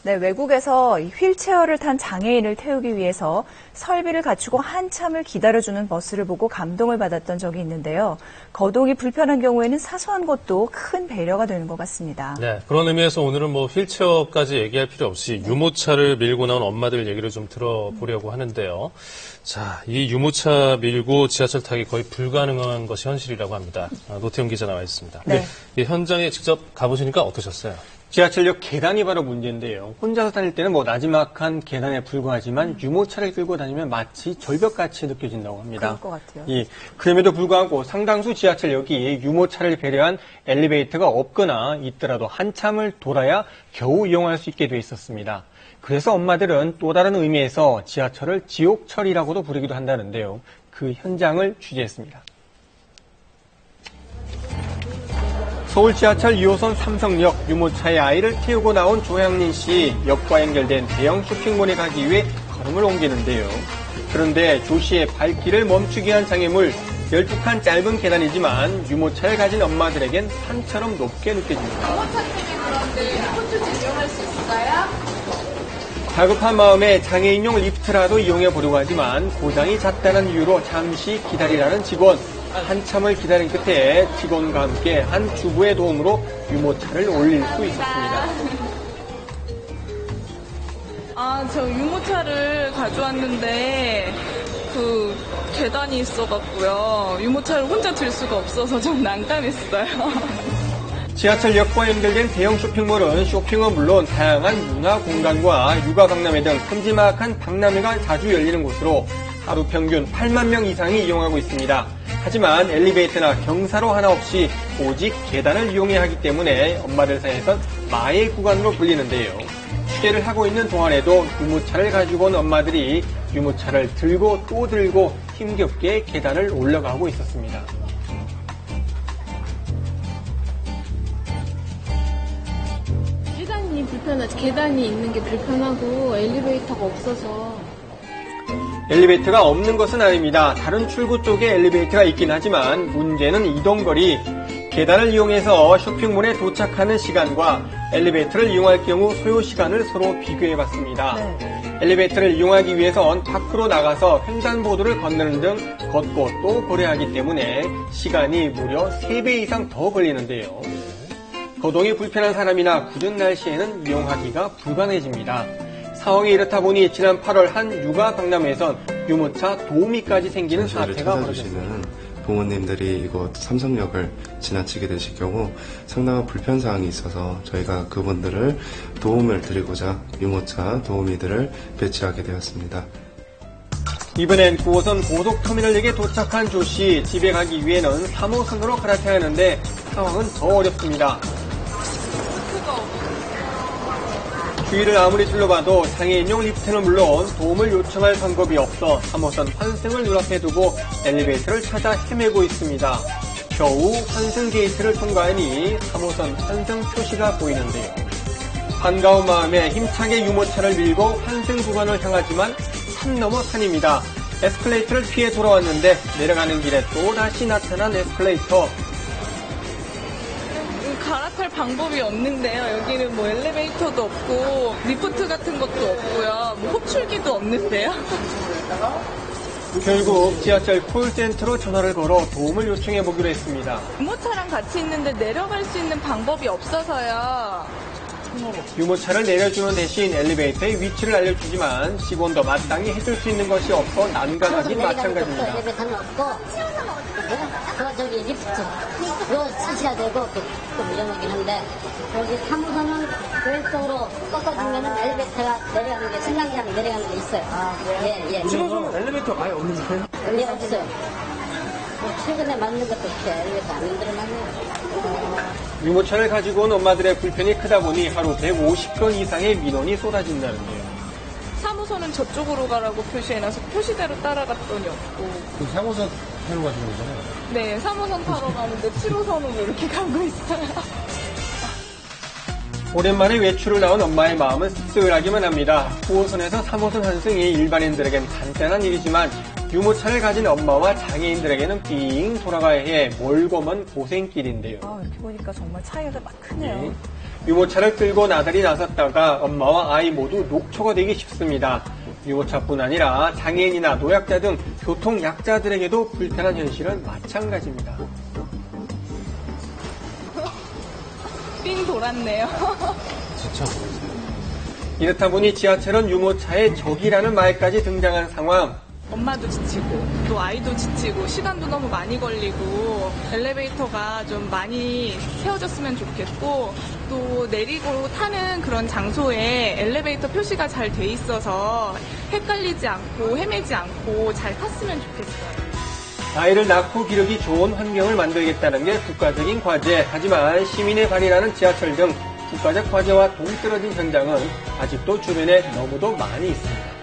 네, 외국에서 이 휠체어를 탄 장애인을 태우기 위해서 설비를 갖추고 한참을 기다려주는 버스를 보고 감동을 받았던 적이 있는데요. 거동이 불편한 경우에는 사소한 것도 큰 배려가 되는 것 같습니다. 네, 그런 의미에서 오늘은 휠체어까지 얘기할 필요 없이 유모차를 밀고 나온 엄마들 얘기를 좀 들어보려고 하는데요. 자, 이 유모차 밀고 지하철 타기 거의 불가능한 것이 현실이라고 합니다. 노태용 기자 나와 있습니다. 네. 현장에 직접 가보시니까 어떠셨어요? 지하철역 계단이 바로 문제인데요. 혼자서 다닐 때는 나지막한 계단에 불과하지만 유모차를 끌고 다니면 마치 절벽같이 느껴진다고 합니다. 그럴 것 같아요. 예, 그럼에도 불구하고 상당수 지하철역이 유모차를 배려한 엘리베이터가 없거나 있더라도 한참을 돌아야 겨우 이용할 수 있게 돼 있었습니다. 그래서 엄마들은 또 다른 의미에서 지하철을 지옥철이라고도 부르기도 한다는데요. 그 현장을 취재했습니다. 서울 지하철 2호선 삼성역 유모차에 아이를 태우고 나온 조향린 씨, 역과 연결된 대형 쇼핑몰에 가기 위해 걸음을 옮기는데요. 그런데 조 씨의 발길을 멈추게 한 장애물, 12칸 짧은 계단이지만 유모차를 가진 엄마들에겐 산처럼 높게 느껴집니다. 유모차 때문에 그런데 리프트 좀 이용할 수 있을까요? 다급한 마음에 장애인용 리프트라도 이용해보려고 하지만 고장이 잦다는 이유로 잠시 기다리라는 직원. 한참을 기다린 끝에 직원과 함께 한 주부의 도움으로 유모차를 올릴 수 있었습니다. 저 유모차를 가져왔는데 그 계단이 있어갖고요. 유모차를 혼자 들 수가 없어서 좀 난감했어요. 지하철역과 연결된 대형 쇼핑몰은 쇼핑은 물론 다양한 문화 공간과 육아 박람회 등 큼지막한 박람회가 자주 열리는 곳으로 하루 평균 8만 명 이상이 이용하고 있습니다. 하지만 엘리베이터나 경사로 하나 없이 오직 계단을 이용해야 하기 때문에 엄마들 사이에선 마의 구간으로 불리는데요. 취재를 하고 있는 동안에도 유모차를 가지고 온 엄마들이 유모차를 들고 또 들고 힘겹게 계단을 올라가고 있었습니다. 계단이 있는 게 불편하고 엘리베이터가 없어서. 엘리베이터가 없는 것은 아닙니다. 다른 출구 쪽에 엘리베이터가 있긴 하지만 문제는 이동거리. 계단을 이용해서 쇼핑몰에 도착하는 시간과 엘리베이터를 이용할 경우 소요 시간을 서로 비교해봤습니다. 네. 엘리베이터를 이용하기 위해선 밖으로 나가서 횡단보도를 건너는 등 걷고 또 고려하기 때문에 시간이 무려 3배 이상 더 걸리는데요. 거동이 불편한 사람이나 굳은 날씨에는 이용하기가 불가능해집니다. 상황이 이렇다 보니 지난 8월 한 육아 박람회에선 유모차 도우미까지 생기는 사태가 벌어졌습니다. 부모님들이 이곳 삼성역을 지나치게 되실 경우 상당한 불편사항이 있어서 저희가 그분들을 도움을 드리고자 유모차 도우미들을 배치하게 되었습니다. 이번엔 9호선 고속터미널역에 도착한 조씨, 집에 가기 위해는 3호선으로 갈아타야 하는데 상황은 더 어렵습니다. 주위를 아무리 둘러봐도 장애인용 리프트는 물론 도움을 요청할 방법이 없어 3호선 환승을 눈앞에 두고 엘리베이터를 찾아 헤매고 있습니다. 겨우 환승 게이트를 통과하니 3호선 환승 표시가 보이는데요. 반가운 마음에 힘차게 유모차를 밀고 환승 구간을 향하지만 산 넘어 산입니다. 에스컬레이터를 피해 돌아왔는데 내려가는 길에 또다시 나타난 에스컬레이터. 갈아탈 방법이 없는데요. 여기는 엘리베이터도 없고 리프트 같은 것도 없고요. 호출기도 없는데요. 결국 지하철 콜센터로 전화를 걸어 도움을 요청해보기로 했습니다. 유모차랑 같이 있는데 내려갈 수 있는 방법이 없어서요. 유모차를 내려주는 대신 엘리베이터의 위치를 알려주지만 직원도 마땅히 해줄 수 있는 것이 없어 난감하긴 마찬가지입니다. 엘리베이터는 없고 저기 리프트 그거 차시야 되고 좀 위험하긴 한데 여기 3호선은 왼쪽으로 꺾어주면 엘리베이터가 내려가는 게 승강장 내려가는 게 있어요. 예. 지금은 엘리베이터 아예 없는데요? 예, 없어요. 최근에 만든 것도 없어요. 엘리베이터 안 만들어놨네요. 유모차를 가지고 온 엄마들의 불편이 크다 보니 하루 150건 이상의 민원이 쏟아진다는데요. 3호선은 저쪽으로 가라고 표시해놔서 표시대로 따라갔더니 없고. 그 3호선 타러 가시는 거잖아요? 네, 3호선 타러 가는데 7호선으로 이렇게 가고 있어요. 오랜만에 외출을 나온 엄마의 마음은 씁쓸하기만 합니다. 9호선에서 3호선 환승이 일반인들에겐 간단한 일이지만 유모차를 가진 엄마와 장애인들에게는 삥 돌아가야 해 멀고 먼 고생길인데요. 이렇게 보니까 정말 차이가 막 크네요. 유모차를 끌고 나들이 나섰다가 엄마와 아이 모두 녹초가 되기 쉽습니다. 유모차뿐 아니라 장애인이나 노약자 등 교통약자들에게도 불편한 현실은 마찬가지입니다. 삥 돌았네요. 진짜 이렇다 보니 지하철은 유모차의 적이라는 말까지 등장한 상황. 엄마도 지치고 또 아이도 지치고 시간도 너무 많이 걸리고 엘리베이터가 좀 많이 세워졌으면 좋겠고 또 내리고 타는 그런 장소에 엘리베이터 표시가 잘 돼 있어서 헷갈리지 않고 헤매지 않고 잘 탔으면 좋겠어요. 아이를 낳고 기르기 좋은 환경을 만들겠다는 게 국가적인 과제. 하지만 시민의 발이라는 지하철 등 국가적 과제와 동떨어진 현장은 아직도 주변에 너무도 많이 있습니다.